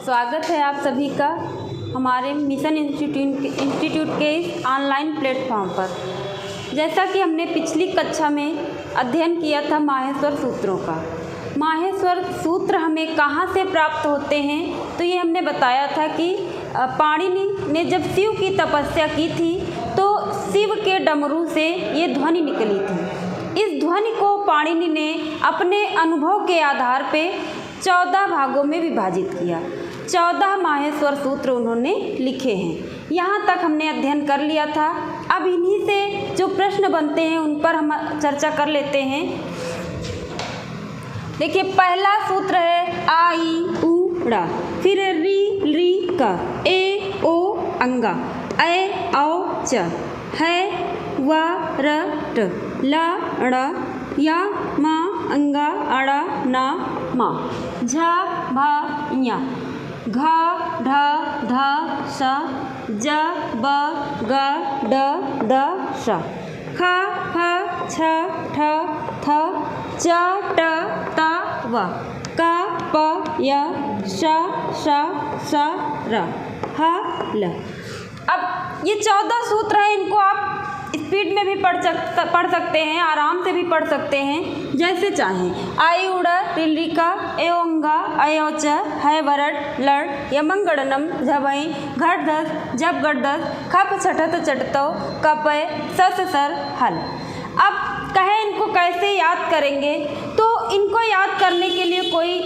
स्वागत है आप सभी का हमारे मिशन इंस्टीट्यूट के इस ऑनलाइन प्लेटफॉर्म पर। जैसा कि हमने पिछली कक्षा में अध्ययन किया था माहेश्वर सूत्रों का। माहेश्वर सूत्र हमें कहाँ से प्राप्त होते हैं, तो ये हमने बताया था कि पाणिनि ने जब शिव की तपस्या की थी तो शिव के डमरू से ये ध्वनि निकली थी। इस ध्वनि को पाणिनि ने अपने अनुभव के आधार पे 14 भागों में विभाजित किया। 14 माहेश्वर सूत्र उन्होंने लिखे हैं। यहाँ तक हमने अध्ययन कर लिया था। अब इन्हीं से जो प्रश्न बनते हैं उन पर हम चर्चा कर लेते हैं। देखिए, पहला सूत्र है आ ई उ ड़ा, फिर री री का, ए ओ अंगा, ऐ औ च, है व र ट, ला ड़, या मा अंगा अड़ा ना मा, झा भा या, घा ढ ध स, ज ब ग ड द स, ख फ छ ठ थ, च ट त व, क प य श श स र, ह ल। अब ये 14 सूत्र हैं, इनको आप स्पीड में भी पढ़ सकते हैं, आराम से भी पढ़ सकते हैं, जैसे चाहें। आई उड़ रिलिका एओंगा अयोच है वरट लड़ यमंगड़नम झबई घट दस जब गट दस खप छठत चटतो कपय सस सर हल। अब कहें इनको कैसे याद करेंगे, तो इनको याद करने के लिए कोई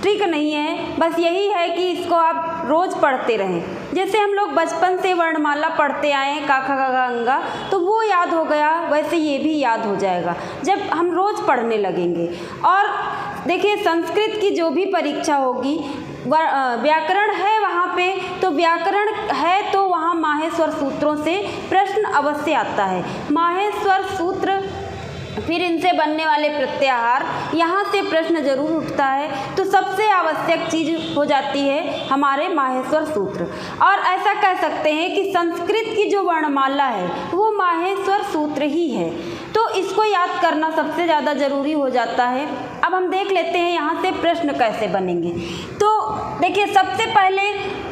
ट्रिक नहीं है, बस यही है कि इसको आप रोज़ पढ़ते रहें। जैसे हम लोग बचपन से वर्णमाला पढ़ते आए हैं, का खा गा घा अंगा, तो वो याद हो गया, वैसे ये भी याद हो जाएगा जब हम रोज़ पढ़ने लगेंगे। और देखिए, संस्कृत की जो भी परीक्षा होगी, व्याकरण है वहाँ पे, तो व्याकरण है तो वहाँ माहेश्वर सूत्रों से प्रश्न अवश्य आता है। माहेश्वर सूत्र, फिर इनसे बनने वाले प्रत्याहार, यहाँ से प्रश्न जरूर उठता है। तो सबसे आवश्यक चीज़ हो जाती है हमारे माहेश्वर सूत्र। और ऐसा कह सकते हैं कि संस्कृत की जो वर्णमाला है वो माहेश्वर सूत्र ही है, तो इसको याद करना सबसे ज़्यादा ज़रूरी हो जाता है। अब हम देख लेते हैं यहाँ से प्रश्न कैसे बनेंगे। तो देखिए, सबसे पहले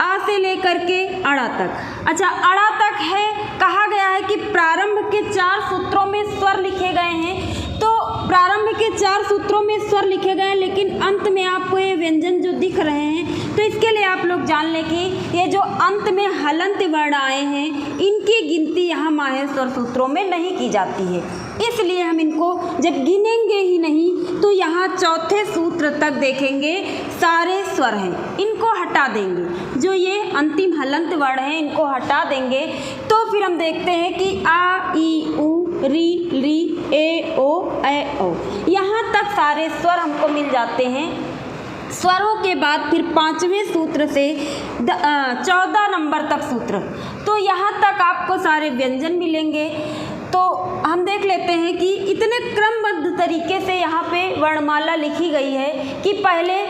आ से लेकर के अड़ा तक। अच्छा, अड़ा तक है, कहा गया है कि प्रारंभ के 4 सूत्रों में स्वर लिखे गए हैं। तो प्रारंभ के 4 सूत्रों में स्वर लिखे गए हैं, लेकिन अंत में आपको ये व्यंजन जो दिख रहे हैं, तो इसके लिए आप लोग जान लें कि ये जो अंत में हलंत वर्ण आए हैं, इनकी गिनती यहाँ माहेश्वर सूत्रों में नहीं की जाती है। इसलिए हम इनको जब गिनेंगे ही नहीं, तो यहाँ चौथे सूत्र तक देखेंगे सारे स्वर हैं, इनको हटा देंगे। जो ये अंतिम हलंत वर्ण हैं, इनको हटा देंगे। तो फिर हम देखते हैं कि आ ई उ री री ए ओ ऐ ओ, यहाँ तक सारे स्वर हमको मिल जाते हैं। स्वरों के बाद फिर 5वें सूत्र से 14 नंबर तक सूत्र, तो यहाँ तक आपको सारे व्यंजन मिलेंगे। तो हम देख लेते हैं कि इतने क्रमबद्ध तरीके से यहाँ पे वर्णमाला लिखी गई है कि पहले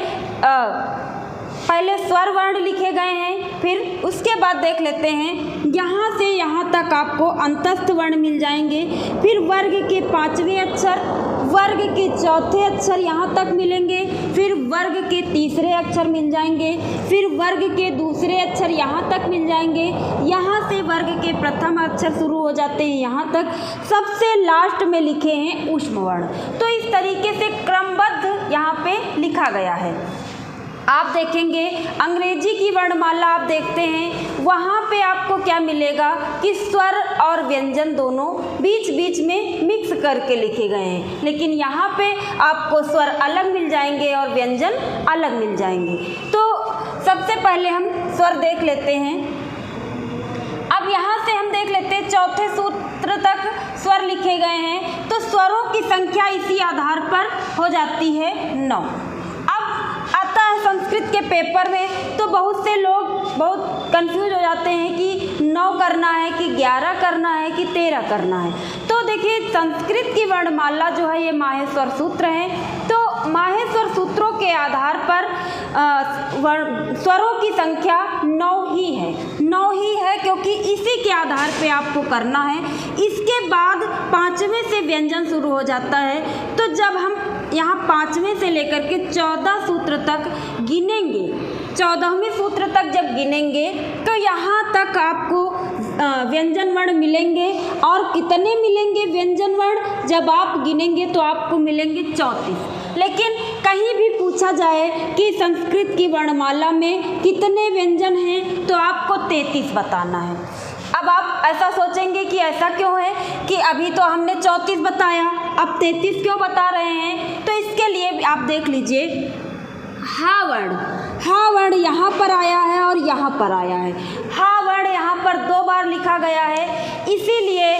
स्वर वर्ण लिखे गए हैं, फिर उसके बाद देख लेते हैं यहाँ से यहाँ तक आपको अंतस्थ वर्ण मिल जाएंगे। फिर वर्ग के 5वें अक्षर, वर्ग के 4थे अक्षर यहाँ तक मिलेंगे। फिर वर्ग के 3रे अक्षर मिल जाएंगे। फिर वर्ग के 2रे अक्षर यहाँ तक मिल जाएंगे। यहाँ से वर्ग के प्रथम अक्षर शुरू हो जाते हैं, यहाँ तक सबसे लास्ट में लिखे हैं ऊष्म वर्ण। तो इस तरीके से क्रमबद्ध यहाँ पे लिखा गया है। आप देखेंगे अंग्रेजी की वर्णमाला आप देखते हैं, वहाँ पे आपको क्या मिलेगा कि स्वर और व्यंजन दोनों बीच बीच में मिक्स करके लिखे गए हैं, लेकिन यहाँ पे आपको स्वर अलग मिल जाएंगे और व्यंजन अलग मिल जाएंगे। तो सबसे पहले हम स्वर देख लेते हैं। अब यहाँ से हम देख लेते हैं चौथे सूत्र तक स्वर लिखे गए हैं, तो स्वरों की संख्या इसी आधार पर हो जाती है 9। आता है संस्कृत के पेपर में, तो बहुत से लोग बहुत कंफ्यूज हो जाते हैं कि 9 करना है कि 11 करना है कि 13 करना है। तो देखिए, संस्कृत की वर्णमाला जो है ये माहेश्वर सूत्र है। तो माहेश्वर सूत्रों के आधार पर स्वरों की संख्या 9 ही है। 9 ही है क्योंकि इसी के आधार पे आपको करना है। इसके बाद 5वें से व्यंजन शुरू हो जाता है। तो जब हम यहाँ 5वें से लेकर के 14 सूत्र तक गिनेंगे, 14वें सूत्र तक जब गिनेंगे तो यहाँ तक आपको व्यंजन वर्ण मिलेंगे। और कितने मिलेंगे व्यंजन वर्ण? जब आप गिनेंगे तो आपको मिलेंगे 34। लेकिन कहीं भी पूछा जाए कि संस्कृत की वर्णमाला में कितने व्यंजन हैं तो आपको 33 बताना है। अब आप ऐसा सोचेंगे कि ऐसा क्यों है कि अभी तो हमने 34 बताया, अब 33 क्यों बता रहे हैं? तो इसके लिए आप देख लीजिए, हा वर्ण यहाँ पर आया है और यहाँ पर आया है। हा वर्ण यहाँ पर 2 बार लिखा गया है, इसीलिए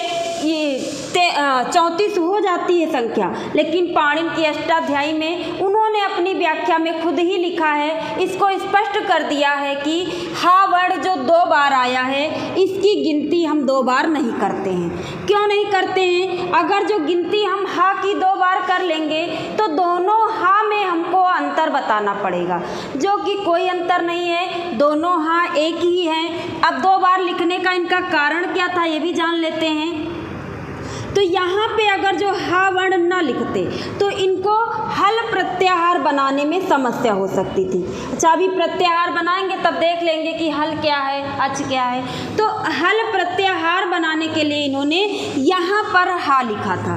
ये 34 हो जाती है संख्या। लेकिन पाणिनि की अष्टाध्यायी में उन्होंने अपनी व्याख्या में खुद ही लिखा है, इसको स्पष्ट कर दिया है कि हा वर्ण जो 2 बार आया है इसकी गिनती हम 2 बार नहीं करते हैं। क्यों नहीं करते हैं? अगर जो गिनती हम हा की 2 बार कर लेंगे तो दोनों हा में हमको अंतर बताना पड़ेगा, जो कि कोई अंतर नहीं है, दोनों हा एक ही हैं। अब 2 बार लिखने का इनका कारण क्या था ये भी जान लेते हैं। तो यहाँ पे अगर जो हा वर्ण ना लिखते तो इनको हल प्रत्याहार बनाने में समस्या हो सकती थी। अच्छा, अभी प्रत्याहार बनाएंगे तब देख लेंगे कि हल क्या है, अच क्या है। तो हल प्रत्याहार बनाने के लिए इन्होंने यहाँ पर हा लिखा था।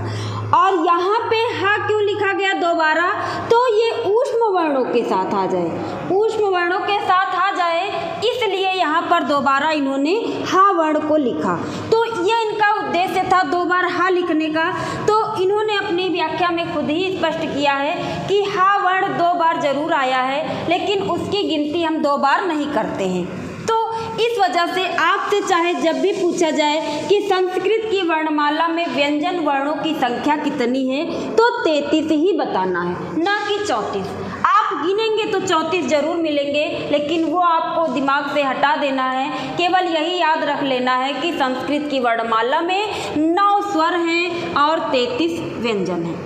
और यहाँ पे हा क्यों लिखा गया दोबारा? तो ये ऊष्म वर्णों के साथ आ जाए, ऊष्म वर्णों के साथ आ जाए, इसलिए यहाँ पर दोबारा इन्होंने हा वर्ण को लिखा। तो ये इनका उद्देश्य था 2 बार हा लिखने का। तो इन्होंने अपनी व्याख्या में खुद ही स्पष्ट किया है कि हा वर्ण 2 बार जरूर आया है, लेकिन उसकी गिनती हम 2 बार नहीं करते हैं। तो इस वजह से आपसे चाहे जब भी पूछा जाए कि संस्कृत की वर्णमाला में व्यंजन वर्णों की संख्या कितनी है तो 33 ही बताना है, ना कि 34। आप गिनेंगे तो 34 जरूर मिलेंगे, लेकिन वो आपको दिमाग से हटा देना है। केवल यही याद रख लेना है कि संस्कृत की वर्णमाला में 9 स्वर हैं और 33 व्यंजन हैं।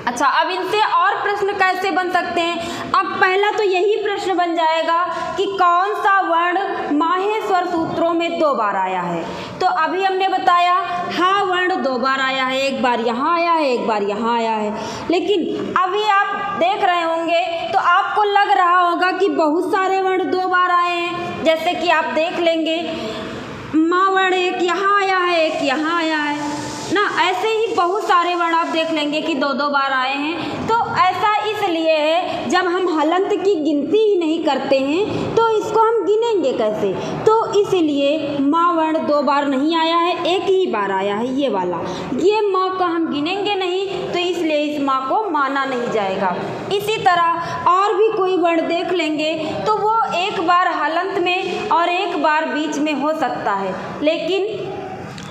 अच्छा, अब इनसे और प्रश्न कैसे बन सकते हैं? अब पहला तो यही प्रश्न बन जाएगा कि कौन सा वर्ण माहेश्वर सूत्रों में 2 बार आया है। तो अभी हमने बताया हा वर्ण 2 बार आया है, एक बार यहाँ आया है, एक बार यहाँ आया है। लेकिन अभी आप देख रहे होंगे तो आपको लग रहा होगा कि बहुत सारे वर्ण 2 बार आए हैं। जैसे कि आप देख लेंगे मा वर्ण एक यहाँ आया है, एक यहाँ आया है ना, ऐसे ही बहुत सारे वर्ण आप देख लेंगे कि 2-2 बार आए हैं। तो ऐसा इसलिए है, जब हम हलंत की गिनती ही नहीं करते हैं तो इसको हम गिनेंगे कैसे? तो इसलिए माँ वर्ण 2 बार नहीं आया है, एक ही बार आया है ये वाला। ये माँ को हम गिनेंगे नहीं, तो इसलिए इस माँ को माना नहीं जाएगा। इसी तरह और भी कोई वर्ण देख लेंगे तो वो एक बार हलंत में और एक बार बीच में हो सकता है, लेकिन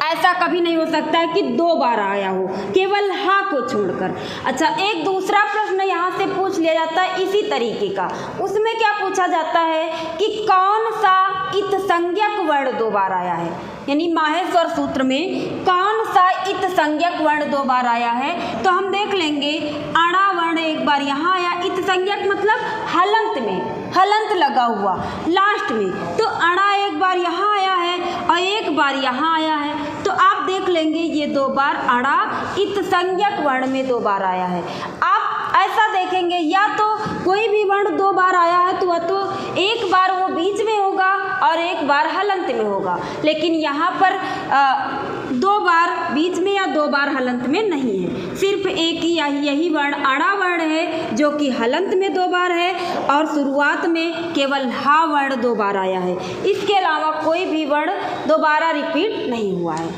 ऐसा कभी नहीं हो सकता है कि 2 बार आया हो, केवल हा को छोड़कर। अच्छा, एक दूसरा प्रश्न यहाँ से पूछ लिया जाता है इसी तरीके का। उसमें क्या पूछा जाता है कि कौन सा इत संज्ञक वर्ण 2 बार आया है, यानी माहेश्वर सूत्र में कौन सा इत संज्ञक वर्ण 2 बार आया है। तो हम देख लेंगे अणा वर्ण एक बार यहाँ आया, इत संज्ञक मतलब हलंत में, हलंत लगा हुआ लास्ट में। तो अणा एक बार यहाँ आया है और एक बार यहाँ आया है। तो आप देख लेंगे ये 2 बार अणा इत संज्ञक वर्ण में 2 बार आया है। आप ऐसा देखेंगे या तो कोई भी वर्ण 2 बार आया है तो एक बार वो बीच में होगा और एक बार हलंत में होगा, लेकिन यहाँ पर 2 बार बीच में या 2 बार हलंत में नहीं है। सिर्फ एक ही यही वर्ण अणा वर्ण है जो कि हलंत में 2 बार है और शुरुआत में केवल हा वर्ण 2 बार आया है। इसके अलावा कोई भी वर्ण दोबारा रिपीट नहीं हुआ है।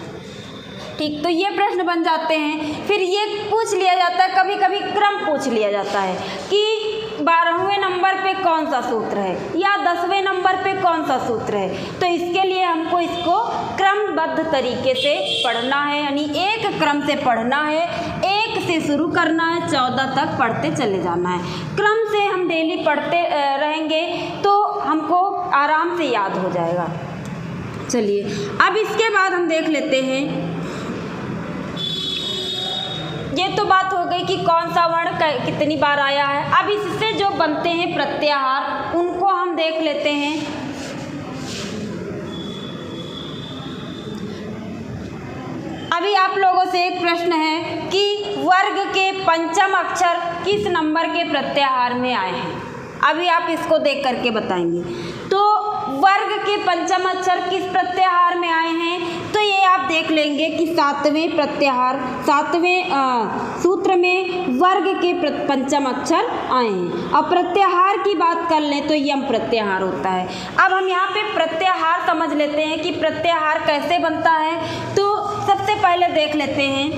ठीक, तो ये प्रश्न बन जाते हैं। फिर ये पूछ लिया जाता है, कभी कभी क्रम पूछ लिया जाता है कि 12वें नंबर पे कौन सा सूत्र है या 10वें नंबर पे कौन सा सूत्र है। तो इसके लिए हमको इसको क्रमबद्ध तरीके से पढ़ना है, यानी एक क्रम से पढ़ना है, 1 से शुरू करना है, 14 तक पढ़ते चले जाना है। क्रम से हम डेली पढ़ते रहेंगे तो हमको आराम से याद हो जाएगा। चलिए, अब इसके बाद हम देख लेते हैं, ये तो बात हो गई कि कौन सा वर्ण कितनी बार आया है। अब इससे जो बनते हैं प्रत्याहार उनको हम देख लेते हैं। अभी आप लोगों से एक प्रश्न है कि वर्ग के पंचम अक्षर किस नंबर के प्रत्याहार में आए हैं। अभी आप इसको देख करके बताएंगे। तो वर्ग के पंचम अक्षर किस प्रत्याहार में आए हैं, तो ये आप देख लेंगे कि सातवें सूत्र में वर्ग के पंचम अक्षर आए हैं। अब प्रत्याहार की बात कर लें तो यम प्रत्याहार होता है। अब हम यहाँ पे प्रत्याहार समझ लेते हैं कि प्रत्याहार कैसे बनता है। तो सबसे पहले देख लेते हैं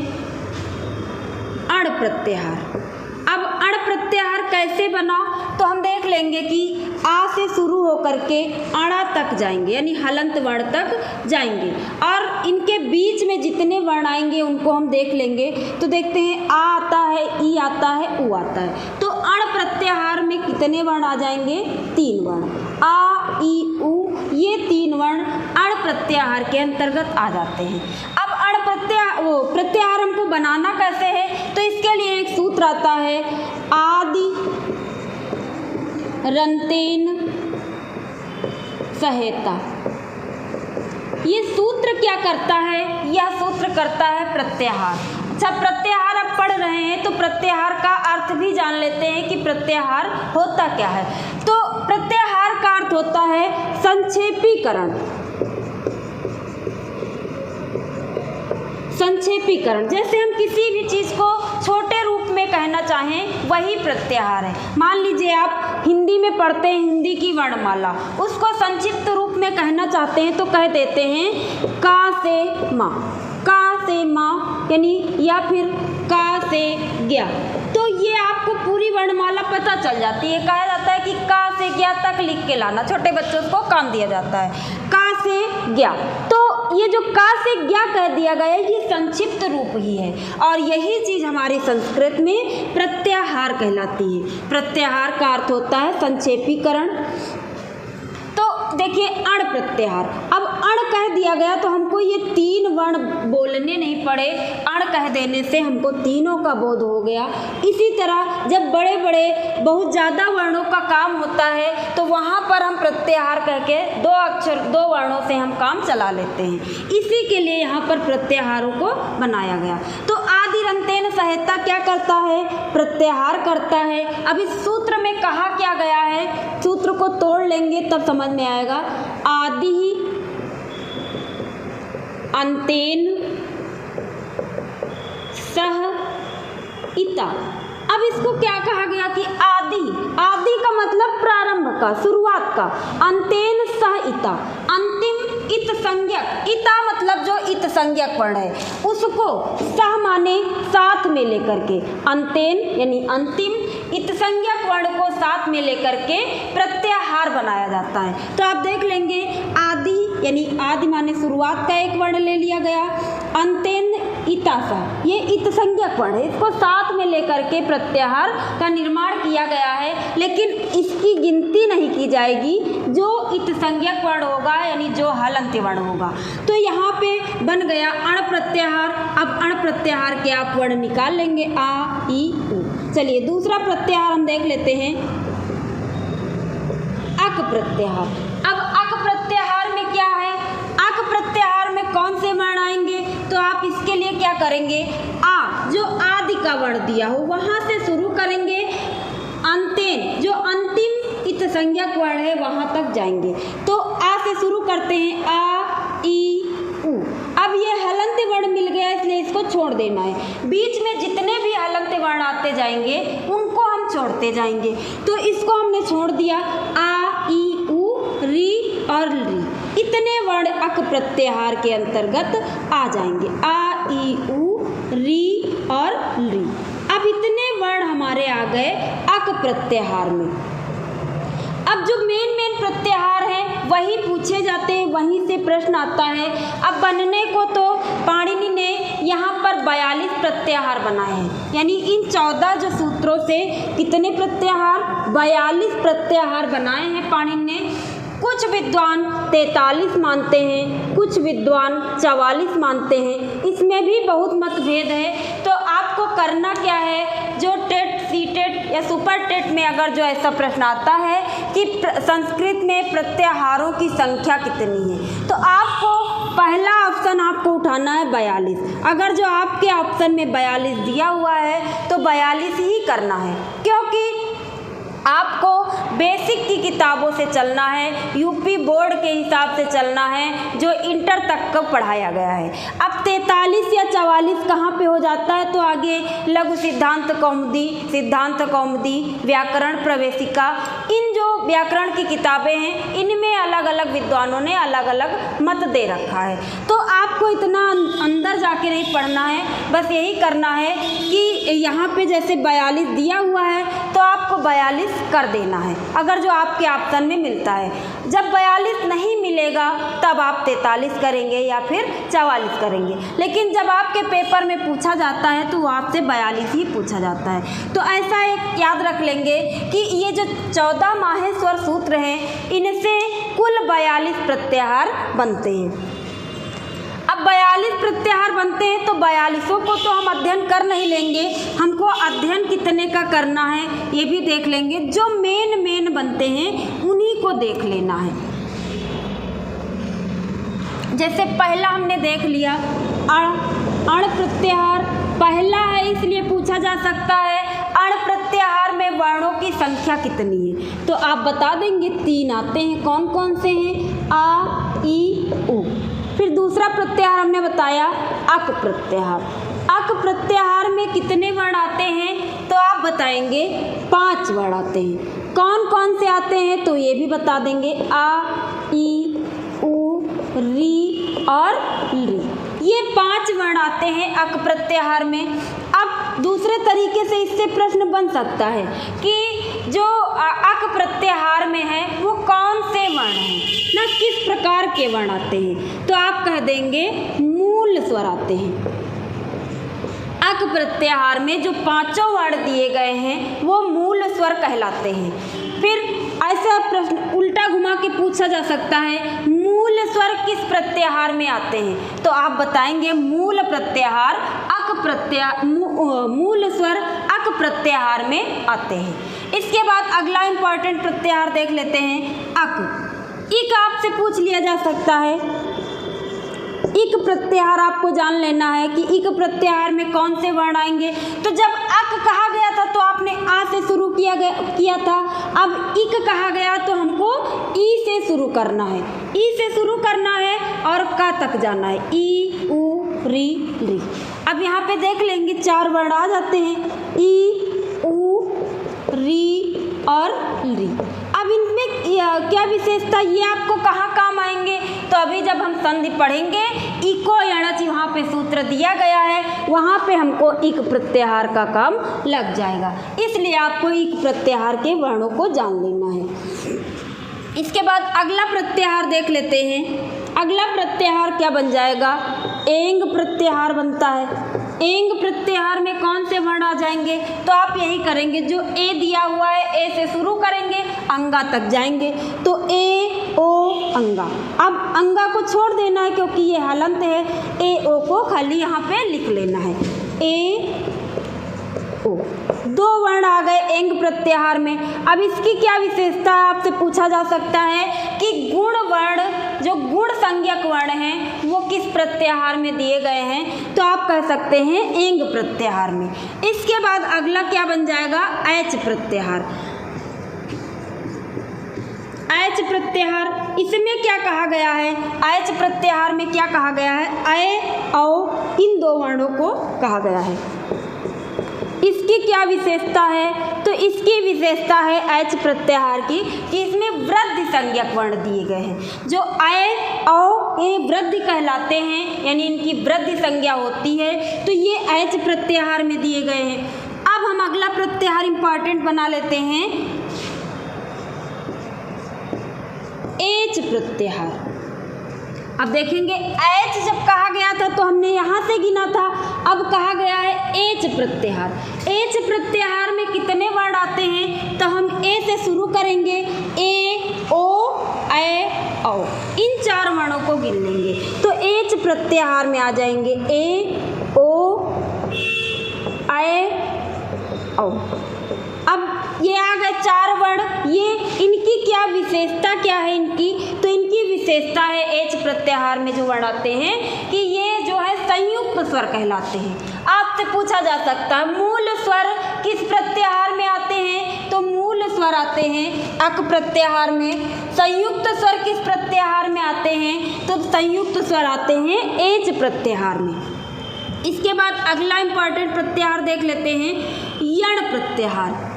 अण प्रत्याहार। अब अण प्रत्याहार कैसे बना, तो हम देख लेंगे कि आ से शुरू होकर के अणा तक जाएंगे, यानी हलंत वर्ण तक जाएंगे, और इनके बीच में जितने वर्ण आएंगे उनको हम देख लेंगे। तो देखते हैं आ आता है, ई आता है, उ आता है। तो अण प्रत्याहार में कितने वर्ण आ जाएंगे, 3 वर्ण, आ, ई, उ, ये 3 वर्ण अण प्रत्याहार के अंतर्गत आ जाते हैं। अब अण प्रत्याहार हमको बनाना कैसे है, तो इसके लिए एक सूत्र आता है, आदि रंतेन सहेता। ये सूत्र क्या करता है, यह सूत्र करता है प्रत्याहार। अच्छा, प्रत्याहार अब पढ़ रहे हैं तो प्रत्याहार का अर्थ भी जान लेते हैं कि प्रत्याहार होता क्या है। तो प्रत्याहार का अर्थ होता है संक्षेपीकरण। संक्षेपीकरण, जैसे हम किसी भी चीज़ को छोटे रूप में कहना चाहें वही प्रत्याहार है। मान लीजिए आप हिंदी में पढ़ते हैं हिंदी की वर्णमाला, उसको संक्षिप्त रूप में कहना चाहते हैं तो कह देते हैं का से माँ, का से माँ, यानी या फिर का से गया। तो ये आपको पूरी वर्णमाला पता चल जाती है। कहा जाता है कि का से गया तक लिख के लाना, छोटे बच्चों को काम दिया जाता है, का से गया। तो ये जो का से गया कह दिया गया है, ये संक्षिप्त रूप ही है, और यही चीज़ हमारे संस्कृत में प्रत्याहार कहलाती है। प्रत्याहार का अर्थ होता है संक्षेपीकरण। तो देखिए अण प्रत्याहार, अब अण कह दिया गया तो हमको ये 3 वर्ण बोलने नहीं पड़े, अण कह देने से हमको तीनों का बोध हो गया। इसी तरह जब बड़े बड़े बहुत ज़्यादा वर्णों का काम होता है तो वहाँ पर हम प्रत्याहार कह के 2 वर्णों से हम काम चला लेते हैं। इसी के लिए यहाँ पर प्रत्याहारों को बनाया गया। तो आदि रंतेन सहेता क्या करता है, प्रत्याहार करता है। अब इस सूत्र में कहा क्या गया है, सूत्र को तोड़ लेंगे तब समझ में आएगा। आदि अंतेन सह इता। अब इसको क्या कहा गया कि आदि, आदि का मतलब प्रारंभ का, शुरुआत का, अंतेन सह इता, अंतिम इत संज्ञक, इता मतलब जो इत संज्ञक वर्ण है उसको सह माने साथ में लेकर के, अंतेन यानी अंतिम, इत संज्ञक वर्ण को साथ में लेकर के प्रत्याहार बनाया जाता है। तो आप देख लेंगे आदि यानी आदि माने शुरुआत का एक वर्ण ले लिया गया, अंतेन इतासा, ये इत संज्ञक वर्ण है, इसको साथ में लेकर के प्रत्याहार का निर्माण किया गया है। लेकिन इसकी गिनती नहीं की जाएगी, जो इत संज्ञक वर्ण होगा यानी जो हलंत वर्ण होगा। तो यहाँ पे बन गया अण प्रत्याहार। अब अण प्रत्याहार के आप वर्ण निकाल लेंगे, आ, ई, उ। चलिए दूसरा प्रत्याहार हम देख लेते हैं, अक प्रत्याहार। अब अक प्रत्याहार में क्या है, अक प्रत्याहार में कौन से वर्ण आएंगे, तो आप इसके लिए क्या करेंगे, आ जो आदि का वर्ण दिया हो वहाँ से शुरू करेंगे, अंतेन जो अंतिम इत संज्ञक वर्ण है वहाँ तक जाएंगे। तो आ से शुरू करते हैं, आ, ई, उ। अब ये हलंत वर्ण मिल गया इसलिए इसको छोड़ देना है। बीच में जितने भी हलंत वर्ण आते जाएंगे उनको हम छोड़ते जाएंगे। तो इसको हमने छोड़ दिया, आ, ई, उ, री और री, इतने वर्ण अक प्रत्याहार के अंतर्गत आ जाएंगे, आ, ई, उ, री और री। अब इतने वर्ण हमारे आ गए अक प्रत्याहार में। अब जो मेन प्रत्याहार है वही पूछे जाते हैं, वहीं से प्रश्न आता है। अब बनने को तो पाणिनि ने यहाँ पर 42 प्रत्याहार बनाए हैं, यानी इन 14 जो सूत्रों से कितने प्रत्याहार, 42 प्रत्याहार बनाए हैं पाणिनि ने। कुछ विद्वान 43 मानते हैं, कुछ विद्वान 44 मानते हैं, इसमें भी बहुत मतभेद है। तो आपको करना क्या है, जो टेट, सी टेट या सुपर टेट में अगर जो ऐसा प्रश्न आता है कि संस्कृत में प्रत्याहारों की संख्या कितनी है, तो आपको पहला ऑप्शन आपको उठाना है 42। अगर जो आपके ऑप्शन में 42 दिया हुआ है तो 42 ही करना है, क्योंकि आपको बेसिक की किताबों से चलना है, यूपी बोर्ड के हिसाब से चलना है जो इंटर तक का पढ़ाया गया है। अब 43 या 44 कहाँ पे हो जाता है, तो आगे लघु सिद्धांत कौमुदी, व्याकरण प्रवेशिका, इन जो व्याकरण की किताबें हैं इनमें अलग अलग विद्वानों ने अलग अलग मत दे रखा है। तो आपको इतना अंदर जाके नहीं पढ़ना है, बस यही करना है कि यहाँ पे जैसे 42 दिया हुआ है तो आपको 42 कर देना है अगर जो आपके ऑप्शन में मिलता है। जब 42 नहीं मिलेगा तब आप 43 करेंगे या फिर 44 करेंगे, लेकिन जब आपके पेपर में पूछा जाता है तो आपसे 42 ही पूछा जाता है। तो ऐसा एक याद रख लेंगे कि ये जो 14 माहेश्वर सूत्र हैं इनसे कुल 42 प्रत्याहार बनते हैं। अब 42 प्रत्याहार बनते हैं तो 42 को तो हम अध्ययन कर नहीं लेंगे, हमको अध्ययन कितने का करना है ये भी देख लेंगे। जो मेन बनते हैं उन्हीं को देख लेना है। जैसे पहला हमने देख लिया अण प्रत्याहार, पहला है इसलिए पूछा जा सकता है अण प्रत्याहार में वर्णों की संख्या कितनी है, तो आप बता देंगे 3 आते हैं। कौन कौन से हैं? आ, ई, उ। फिर दूसरा प्रत्याहार हमने बताया अक प्रत्याहार। अक प्रत्याहार में कितने वर्ण आते हैं, तो आप बताएंगे 5 वर्ण आते हैं। कौन कौन से आते हैं, तो ये भी बता देंगे आ, ई, उ, री और ली। ये 5 वर्ण आते हैं अक प्रत्याहार में। अब दूसरे तरीके से इससे प्रश्न बन सकता है कि जो अक प्रत्याहार में है वो कौन से वर्ण हैं, ना किस प्रकार के वर्ण आते हैं, तो आप कह देंगे मूल स्वर आते हैं। अक प्रत्याहार में जो 5 वर्ण दिए गए हैं वो मूल स्वर कहलाते हैं। फिर ऐसा प्रश्न उल्टा घुमा के पूछा जा सकता है मूल स्वर किस प्रत्याहार में आते हैं, तो आप बताएंगे मूल प्रत्याहार मूल स्वर अक प्रत्याहार में आते हैं। इसके बाद अगला इंपॉर्टेंट प्रत्याहार देख लेते हैं अक। इक आपसे पूछ लिया जा सकता है। इक प्रत्याहार आपको जान लेना है कि इक प्रत्याहार में कौन से वर्ण आएंगे। तो जब अक कहा गया था तो आपने आ से शुरू किया था, अब इक कहा गया तो हमको ई से शुरू करना है, ई से शुरू करना है और का तक जाना है, ई, उ, री, ली। अब यहाँ पे देख लेंगे 4 वर्ण आ जाते हैं, ई, उ, री और ली। अब इनमें क्या विशेषता, ये आपको कहाँ काम आएंगे, तो अभी जब हम संधि पढ़ेंगे इको यणच यहाँ पे सूत्र दिया गया है वहाँ पे हमको इक प्रत्याहार का काम लग जाएगा, इसलिए आपको इक प्रत्याहार के वर्णों को जान लेना है। इसके बाद अगला प्रत्याहार देख लेते हैं। अगला प्रत्याहार क्या बन जाएगा, एंग प्रत्याहार बनता है। एंग प्रत्याहार में कौन से वर्ण आ जाएंगे, तो आप यही करेंगे जो ए दिया हुआ है ए से शुरू करेंगे अंगा तक जाएंगे, तो ए, ओ, अंगा। अब अंगा को छोड़ देना है क्योंकि ये हलंत है, ए, ओ को खाली यहाँ पे लिख लेना है, ए, ओ। 2 वर्ण आ गए एंग प्रत्याहार में। अब इसकी क्या विशेषता है आपसे पूछा जा सकता है कि गुण वर्ण, जो गुण संज्ञक वर्ण हैं वो किस प्रत्याहार में दिए गए हैं, तो आप कह सकते हैं एंग प्रत्याहार में। इसके बाद अगला क्या बन जाएगा, ऐच प्रत्याहार। ऐच प्रत्याहार, इसमें क्या कहा गया है, ऐच प्रत्याहार में क्या कहा गया है, ऐ, औ, इन 2 वर्णों को कहा गया है। इसकी क्या विशेषता है, तो इसकी विशेषता है ऐच प्रत्याहार की कि इसमें वृद्धि संज्ञक वर्ण दिए गए हैं। जो ऐ, औ, ए वृद्धि कहलाते हैं, यानी इनकी वृद्धि संज्ञा होती है, तो ये ऐच प्रत्याहार में दिए गए हैं। अब हम अगला प्रत्याहार इंपॉर्टेंट बना लेते हैं, एच प्रत्याहार। अब देखेंगे एच जब कहा गया था तो हमने यहाँ से गिना था, अब कहा गया है एच प्रत्याहार। एच प्रत्याहार में कितने वर्ण आते हैं, तो हम ए से शुरू करेंगे, ए, ओ, ऐ, औ। इन 4 वर्णों को गिन लेंगे तो एच प्रत्याहार में आ जाएंगे ए, ओ, ऐ, औ। अब ये आ गए 4 वर्ण। ये इनकी क्या विशेषता क्या है इनकी, तो इनकी विशेषता है एच प्रत्याहार में जो वर्ण आते हैं कि ये जो है संयुक्त स्वर कहलाते हैं। आपसे पूछा जा सकता है मूल स्वर किस प्रत्याहार में आते हैं, तो मूल स्वर आते हैं अक प्रत्याहार में। संयुक्त स्वर किस प्रत्याहार में आते हैं, तो संयुक्त स्वर आते हैं एच प्रत्याहार में। इसके बाद अगला इंपॉर्टेंट प्रत्याहार देख लेते हैं, यण प्रत्याहार।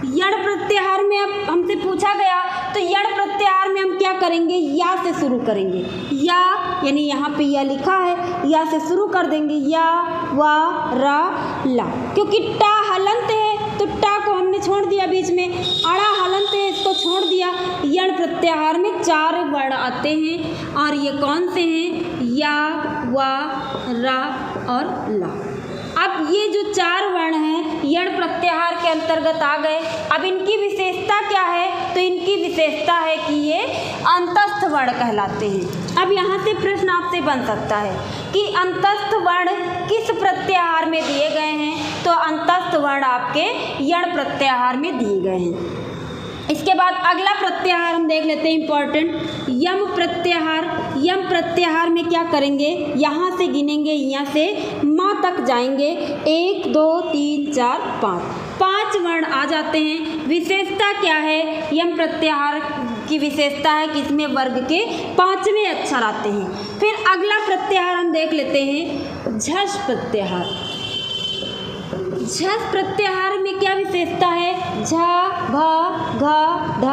यण प्रत्याहार में अब हमसे पूछा गया तो यण प्रत्याहार में हम क्या करेंगे, या से शुरू करेंगे। या यानी यहाँ पे या लिखा है, या से शुरू कर देंगे, या वा रा ला, क्योंकि टा हलंत है तो टा को हमने छोड़ दिया बीच में, अड़ा हलंत है इसको छोड़ दिया। यण प्रत्याहार में 4 वर्ण आते हैं और ये कौन से हैं, या वा रा और ला। अब ये जो 4 वर्ण हैं यण प्रत्याहार के अंतर्गत आ गए। अब इनकी विशेषता क्या है, तो इनकी विशेषता है कि ये अंतस्थ वर्ण कहलाते हैं। अब यहाँ से प्रश्न आपसे बन सकता है कि अंतस्थ वर्ण किस प्रत्याहार में दिए गए हैं, तो अंतस्थ वर्ण आपके यण प्रत्याहार में दिए गए हैं। इसके बाद अगला प्रत्याहार हम देख लेते हैं इंपॉर्टेंट, यम प्रत्याहार। यम प्रत्याहार में क्या करेंगे, यहाँ से गिनेंगे, यहाँ से माँ तक जाएंगे, 1 2 3 4 5 वर्ण आ जाते हैं। विशेषता क्या है, यम प्रत्याहार की विशेषता है कि इसमें वर्ग के 5वें अक्षर आते हैं। फिर अगला प्रत्याहार हम देख लेते हैं, झष प्रत्याहार। झष प्रत्याहार में क्या विशेषता है, झ भ घ ढ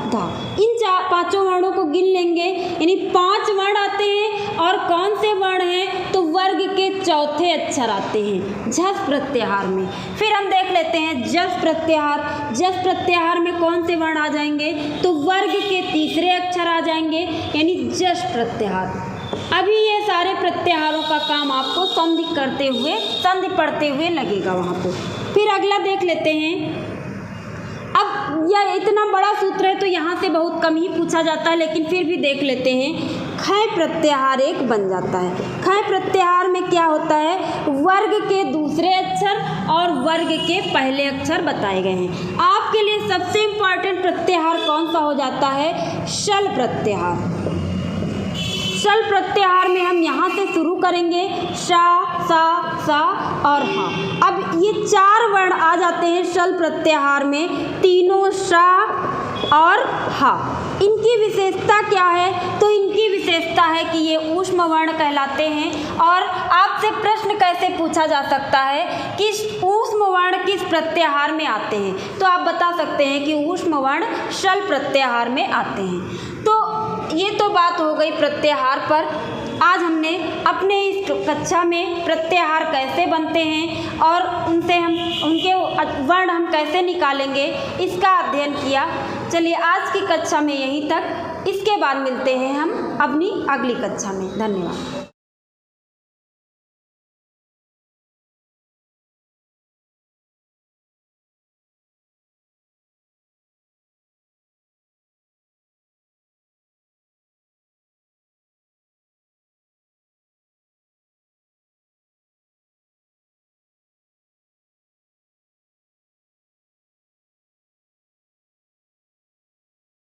ध। इन 5 वर्णों को गिन लेंगे, यानी 5 वर्ण आते हैं और कौन से वर्ण हैं, तो वर्ग के 4थे अक्षर आते हैं झष प्रत्याहार में। फिर हम देख लेते हैं जस प्रत्याहार। जस प्रत्याहार में कौन से वर्ण आ जाएंगे, तो वर्ग के 3रे अक्षर आ जाएंगे, यानी जस प्रत्याहार। अभी ये सारे प्रत्याहारों का काम आपको संधि करते हुए, संधि पढ़ते हुए लगेगा वहाँ पे। फिर अगला देख लेते हैं। अब यह इतना बड़ा सूत्र है तो यहाँ से बहुत कम ही पूछा जाता है, लेकिन फिर भी देख लेते हैं। खय प्रत्याहार एक बन जाता है। खय प्रत्याहार में क्या होता है, वर्ग के 2रे अक्षर और वर्ग के पहले अक्षर बताए गए हैं। आपके लिए सबसे इम्पॉर्टेंट प्रत्याहार कौन सा हो जाता है, शल प्रत्याहार। शल प्रत्याहार में हम यहाँ से शुरू करेंगे, शा सा सा और हा। अब ये 4 वर्ण आ जाते हैं शल प्रत्याहार में, तीनों शा और हा। इनकी विशेषता क्या है, तो इनकी विशेषता है कि ये ऊष्म वर्ण कहलाते हैं। और आपसे प्रश्न कैसे पूछा जा सकता है कि ऊष्म वर्ण किस प्रत्याहार में आते हैं, तो आप बता सकते हैं कि ऊष्म वर्ण शल प्रत्याहार में आते हैं। तो ये तो बात हो गई प्रत्याहार पर। आज हमने अपने इस कक्षा में प्रत्याहार कैसे बनते हैं और उनके वर्ण हम कैसे निकालेंगे, इसका अध्ययन किया। चलिए आज की कक्षा में यहीं तक, इसके बाद मिलते हैं हम अपनी अगली कक्षा में। धन्यवाद।